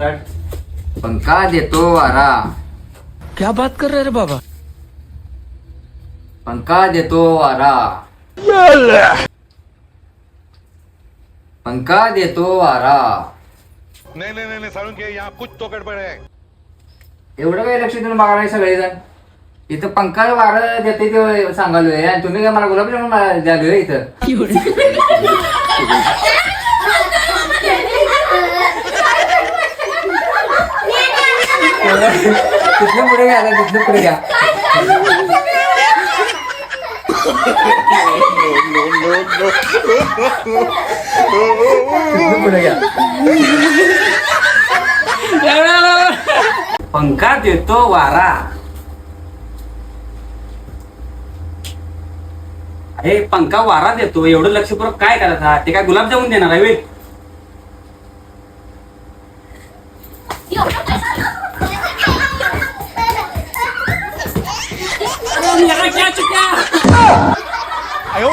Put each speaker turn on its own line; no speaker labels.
पंखा देतो वारा.
क्या बात कर रहे रे बाबा.
पंखा देतो वारा. पंखा देतो वारा.
नहीं नहीं नहीं साळुंके के यहाँ कुछ तो गड़बड़ है.
एवढं काही लक्ष देऊन बघा नाही सगळेजण. इथं पंखा वारा देते ते सांगालोय आणि तुम्ही काय मला गुलाबजामुन द्यालोय इथं. तिथनं पुढे घ्या तिथनं पुढे घ्या. तिथनं पुढे घ्या. पंखा देतो वारा.
अरे पंखा वारा देतो एवढं लक्षपूर्वक काय करायचं ते काय गुलाबजामुन देणार आहे वे.
आयो